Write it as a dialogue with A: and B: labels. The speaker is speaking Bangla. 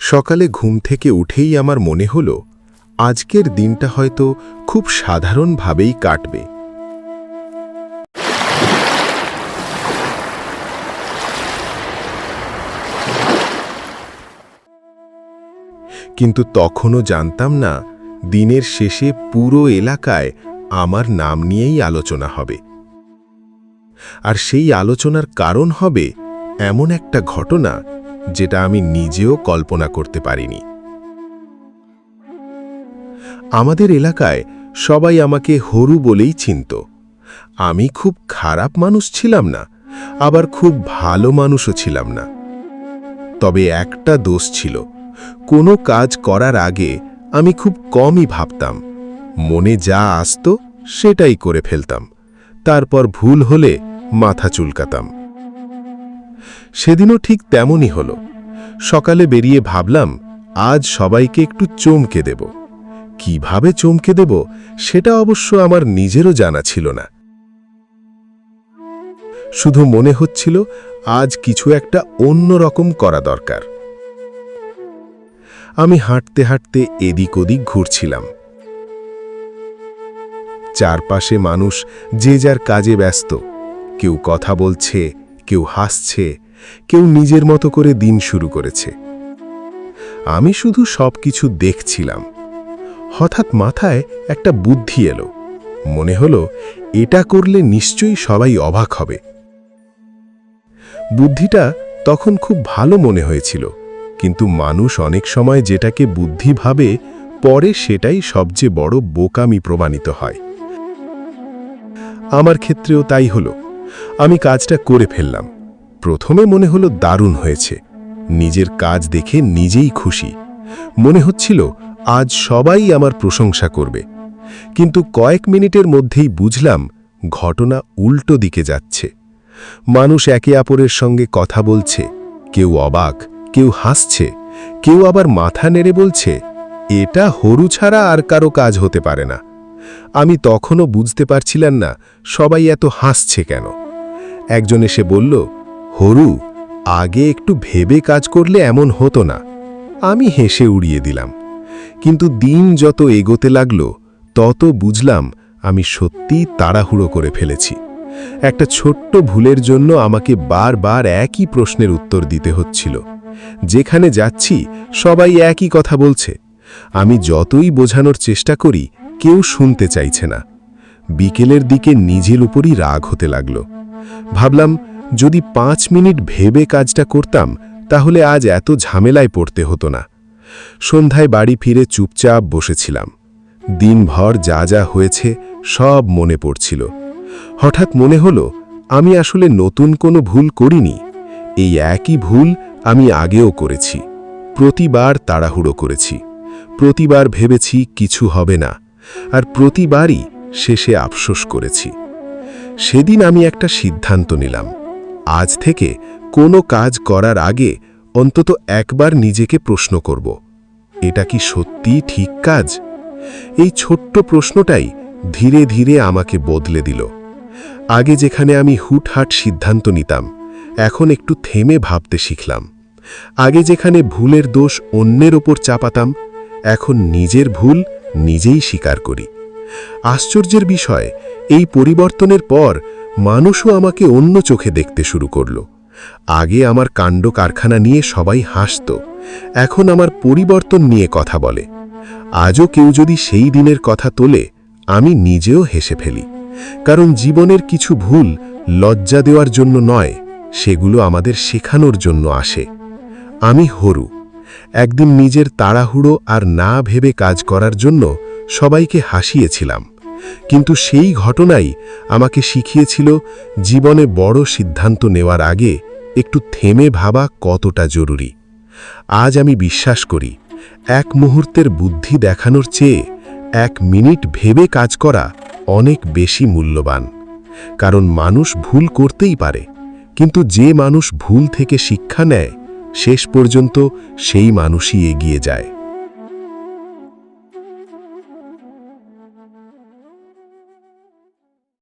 A: সকালে ঘুম থেকে উঠেই আমার মনে হলো আজকের দিনটা হয়তো খুব সাধারণভাবেই কাটবে। কিন্তু তখনও জানতাম না দিনের শেষে পুরো এলাকায় আমার নাম নিয়েই আলোচনা হবে। আর সেই আলোচনার কারণ হবে এমন একটা ঘটনা যেটা আমি নিজেও কল্পনা করতে পারিনি। আমাদের এলাকায় সবাই আমাকে হরু বলেই চিনত। আমি খুব খারাপ মানুষ ছিলাম না, আবার খুব ভালো মানুষও ছিলাম না। তবে একটা দোষ ছিল, কোনো কাজ করার আগে আমি খুব কমই ভাবতাম। মনে যা আসতো সেটাই করে ফেলতাম, তারপর ভুল হলে মাথা চুলকাতাম। সেদিনও ঠিক তেমনই হলো। সকালে বেরিয়ে ভাবলাম আজ সবাইকে একটু চমকে দেব। কিভাবে চমকে দেব সেটা অবশ্য আমার নিজেরও জানা ছিল না। শুধু মনে হচ্ছিল আজ কিছু একটা অন্যরকম করা দরকার। আমি হাঁটতে হাঁটতে এদিক ওদিক ঘুরছিলাম। চারপাশে মানুষ যে যার কাজে ব্যস্ত। কেউ কথা বলছে, কেউ হাসছে, কেউ নিজের মতো করে দিন শুরু করেছে। আমি শুধু সবকিছু দেখছিলাম। হঠাৎ মাথায় একটা বুদ্ধি এলো। মনে হলো এটা করলে নিশ্চয়ই সবাই অবাক হবে। বুদ্ধিটা তখন খুব ভালো মনে হয়েছিল, কিন্তু মানুষ অনেক সময় যেটাকে বুদ্ধি ভাবে পরে সেটাই সবচেয়ে বড় বোকামি প্রমাণিত হয়। আমার ক্ষেত্রেও তাই হলো। আমি কাজটা করে ফেললাম। প্রথমে মনে হলো দারুণ হয়েছে। নিজের কাজ দেখে নিজেই খুশি। মনে হচ্ছিল আজ সবাই আমার প্রশংসা করবে। কিন্তু কয়েক মিনিটের মধ্যেই বুঝলাম ঘটনা উল্টো দিকে যাচ্ছে। মানুষ একে অপরের সঙ্গে কথা বলছে, কেউ অবাক, কেউ হাসছে, কেউ আবার মাথা নেড়ে বলছে এটা হরু ছাড়া আর কারো কাজ হতে পারে না। আমি তখনও বুঝতে পারছিলাম না সবাই এত হাসছে কেন। একজন এসে বলল, হরু, আগে একটু ভেবে কাজ করলে এমন হতো না। আমি হেসে উড়িয়ে দিলাম। কিন্তু দিন যত এগোতে লাগলো তত বুঝলাম আমি সত্যিই তাড়াহুড়ো করে ফেলেছি। একটা ছোট্ট ভুলের জন্য আমাকে বারবার একই প্রশ্নের উত্তর দিতে হচ্ছিল। যেখানে যাচ্ছি সবাই একই কথা বলছে। আমি যতই বোঝানোর চেষ্টা করি কেউ শুনতে চাইছে না। বিকেলের দিকে নিজের উপরই রাগ হতে লাগলো। ভাবলাম যদি 5 মিনিট ভেবে কাজটা করতাম তাহলে আজ এত ঝামেলায় পড়তে হতো না। সন্ধ্যায় বাড়ি ফিরে চুপচাপ বসেছিলাম। দিনভর যা যা হয়েছে সব মনে পড়ছিল। হঠাৎ মনে হলো আমি আসলে নতুন কোনো ভুল করিনি। এই একই ভুল আমি আগেও করেছি। প্রতিবার তাড়াহুড়ো করেছি, প্রতিবার ভেবেছি কিছু হবে না, আর প্রতিবারই শেষে আফসোস করেছি। সেদিন আমি একটা সিদ্ধান্ত নিলাম, আজ থেকে কোনো কাজ করার আগে অন্তত একবার নিজেকে প্রশ্ন করব, এটা কি সত্যিই ঠিক কাজ? এই ছোট্ট প্রশ্নটাই ধীরে ধীরে আমাকে বদলে দিল। আগে যেখানে আমি হুটহাট সিদ্ধান্ত নিতাম, এখন একটু থেমে ভাবতে শিখলাম। আগে যেখানে ভুলের দোষ অন্যের ওপর চাপাতাম, এখন নিজের ভুল নিজেই স্বীকার করি। আশ্চর্যের বিষয়, এই পরিবর্তনের পর মানুষও আমাকে অন্য চোখে দেখতে শুরু করল। আগে আমার কাণ্ড কারখানা নিয়ে সবাই হাসত, এখন আমার পরিবর্তন নিয়ে কথা বলে। আজও কেউ যদি সেই দিনের কথা তোলে আমি নিজেও হেসে ফেলি। কারণ জীবনের কিছু ভুল লজ্জা দেওয়ার জন্য নয়, সেগুলো আমাদের শেখানোর জন্য আসে। আমি হরু। একদিন নিজের তাড়াহুড়ো আর না ভেবে কাজ করার জন্য সবাইকে হাসিয়েছিলাম। কিন্তু সেই ঘটনাই আমাকে শিখিয়েছিল জীবনে বড় সিদ্ধান্ত নেওয়ার আগে একটু থেমে ভাবা কতটা জরুরি। আজ আমি বিশ্বাস করি, এক মুহূর্তের বুদ্ধি দেখানোর চেয়ে 1 মিনিট ভেবে কাজ করা অনেক বেশি মূল্যবান। কারণ মানুষ ভুল করতেই পারে, কিন্তু যে মানুষ ভুল থেকে শিক্ষা নেয় শেষ পর্যন্ত সেই মানুষই এগিয়ে যায়।